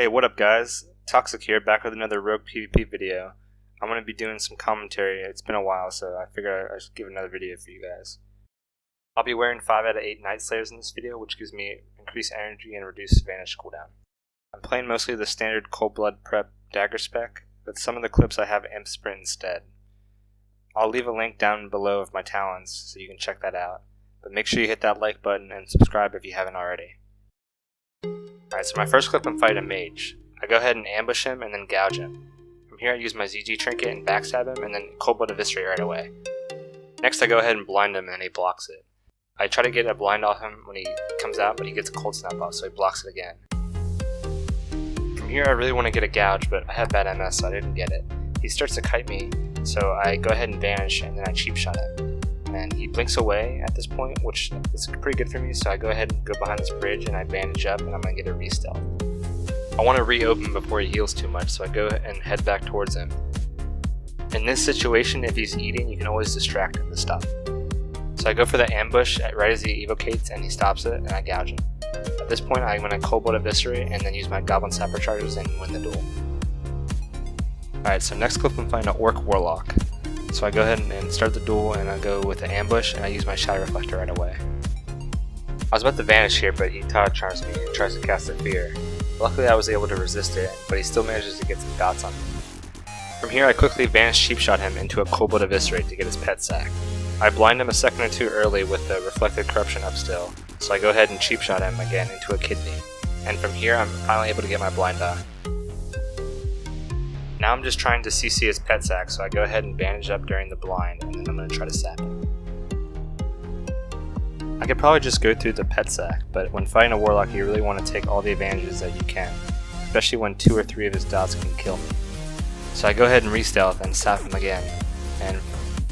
Hey, what up guys? Toxic here, back with another Rogue PvP video. I'm going to be doing some commentary. It's been a while, so I figured I should give another video for you guys. I'll be wearing 5 out of 8 Night Slayers in this video, which gives me increased energy and reduced vanish cooldown. I'm playing mostly the standard Cold Blood Prep Dagger spec, but some of the clips I have Imp Sprint instead. I'll leave a link down below of my talents, so you can check that out. But make sure you hit that like button and subscribe if you haven't already. Alright, so my first clip I'm fighting a mage. I go ahead and ambush him and then gouge him. From here I use my ZG trinket and backstab him and then Cold Blood Eviscerate right away. Next I go ahead and blind him and he blocks it. I try to get a blind off him when he comes out, but he gets a cold snap off, so he blocks it again. From here I really want to get a gouge, but I have bad MS, so I didn't get it. He starts to kite me, so I go ahead and vanish and then I cheap shot him. And he blinks away at this point, which is pretty good for me, so I go ahead and go behind this bridge and I bandage up and I'm going to get a re-stealth. I want to reopen before he heals too much, so I go and head back towards him. In this situation, if he's eating, you can always distract him to stop. So I go for the ambush right as he evocates and he stops it and I gouge him. At this point I'm going to Cold Blood Eviscerate and then use my Goblin Sapper charges and win the duel. Alright, so next clip I'm fighting an Orc Warlock. So I go ahead and start the duel and I go with the ambush and I use my Shadow Reflector right away. I was about to vanish here, but he Todd Charms me and tries to cast a fear. Luckily I was able to resist it, but he still manages to get some dots on me. From here I quickly vanish cheap shot him into a Cold Blood Eviscerate to get his pet sack. I blind him a second or two early with the Reflected Corruption up still, so I go ahead and cheap shot him again into a kidney. And from here I'm finally able to get my blind off. Now I'm just trying to CC his pet sack, so I go ahead and bandage up during the blind, and then I'm going to try to sap him. I could probably just go through the pet sack, but when fighting a warlock you really want to take all the advantages that you can, especially when 2 or 3 of his dots can kill me. So I go ahead and re-stealth and sap him again, and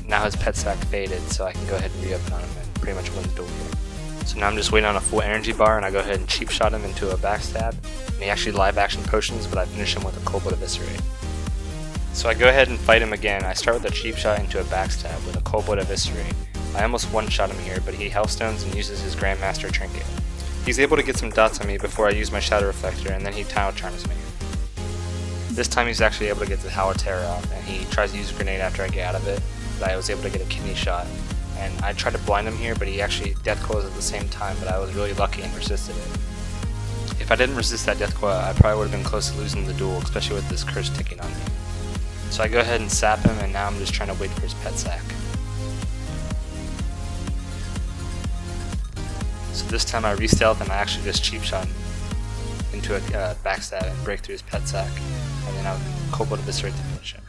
now his pet sack faded, so I can go ahead and reopen on him and pretty much win the duel here. So now I'm just waiting on a full energy bar, and I go ahead and cheap shot him into a backstab, and he actually live action potions, but I finish him with a Cold Blood Eviscerate. So I go ahead and fight him again. I start with a cheap shot into a backstab with a Cold Blood Eviscerate. I almost one-shot him here, but he Healthstones and uses his Grandmaster Trinket. He's able to get some dots on me before I use my Shadow Reflector, and then he Tower Charms me. This time he's actually able to get the Howl of Terror off, and he tries to use a grenade after I get out of it, but I was able to get a kidney shot. And I tried to blind him here, but he actually Death Coils at the same time, but I was really lucky and resisted it. If I didn't resist that Death Coil, I probably would have been close to losing the duel, especially with this curse ticking on me. So I go ahead and sap him, and now I'm just trying to wait for his pet sack. So this time I re-stealth and I actually just cheap shot him into a backstab and break through his pet sack, and then I'll Cold Blood Eviscerate to finish him.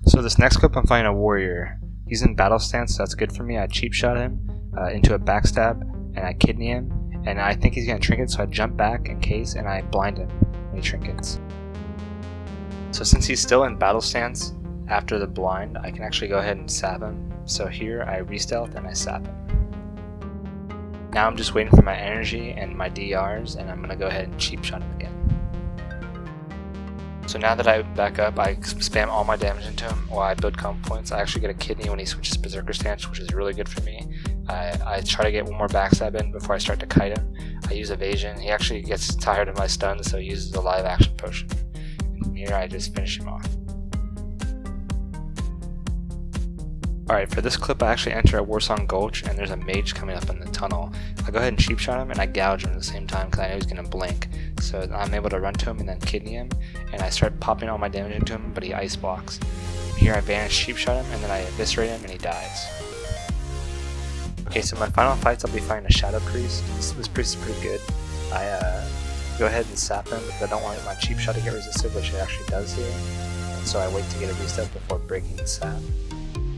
So this next clip I'm fighting a warrior. He's in battle stance, so that's good for me. I cheap shot him into a backstab and I kidney him, and I think he's going to trinket, so I jump back in case and I blind him when he trinkets. So since he's still in battle stance after the blind, I can actually go ahead and sap him. So here I re-stealth and I sap him. Now I'm just waiting for my energy and my DRs, and I'm going to go ahead and cheap shot him again. So now that I back up, I spam all my damage into him while I build comp points. I actually get a kidney when he switches Berserker stance, which is really good for me. I try to get one more backstab in before I start to kite him. I use evasion. He actually gets tired of my stun, so he uses the live action potion. From here I just finish him off. Alright, for this clip I actually enter a Warsong Gulch and there's a mage coming up in the tunnel. I go ahead and cheap shot him and I gouge him at the same time because I know he's going to blink. So I'm able to run to him and then kidney him, and I start popping all my damage into him, but he ice blocks. From here I vanish cheap shot him and then I eviscerate him and he dies. Okay, so my final fights I'll be fighting a Shadow Priest. This priest is pretty good. I go ahead and sap him because I don't want my cheap shot to get resisted, which it actually does here. And so I wait to get a reset before breaking the sap.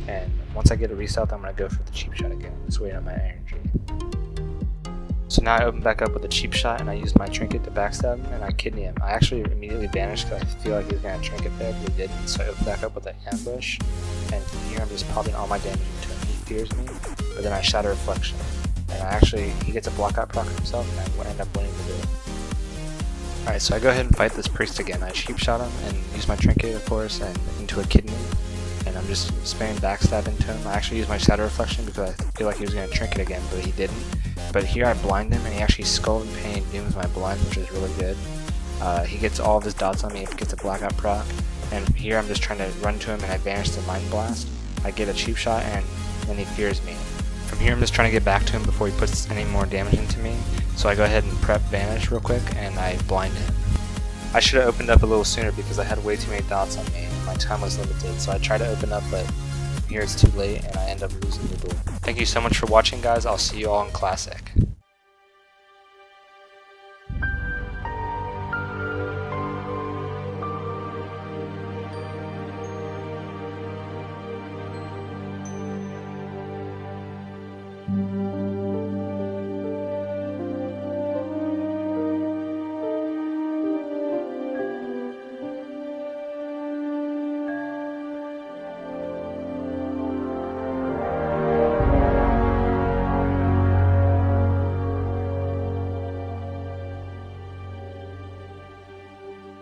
And once I get a reset, I'm going to go for the cheap shot again. Just wait on my energy. So now I open back up with a cheap shot and I use my trinket to backstab him and I kidney him. I actually immediately vanished because I feel like he was going to trinket there, but he didn't. So I open back up with an ambush, and from here I'm just popping all my damage into him. He fears me, but then I Shadow Reflection. And he gets a blockout proc himself, and I end up winning the duel. Alright, so I go ahead and fight this priest again. I cheap shot him and use my trinket, of course, and into a kidney. And I'm just spamming backstab into him. I actually used my Shadow Reflection because I feel like he was going to trinket again, but he didn't. but here I blind him, and he actually Skull and Pain dooms my blind, which is really good. He gets all of his dots on me if he gets a blackout proc, and here I'm just trying to run to him and I vanish the Mind Blast. I get a cheap shot and then he fears me. From here I'm just trying to get back to him before he puts any more damage into me, so I go ahead and prep vanish real quick and I blind him. I should have opened up a little sooner because I had way too many dots on me and my time was limited, so I tried to open up, but here it's too late and I end up losing the duel. Thank you so much for watching, guys. I'll see you all in Classic.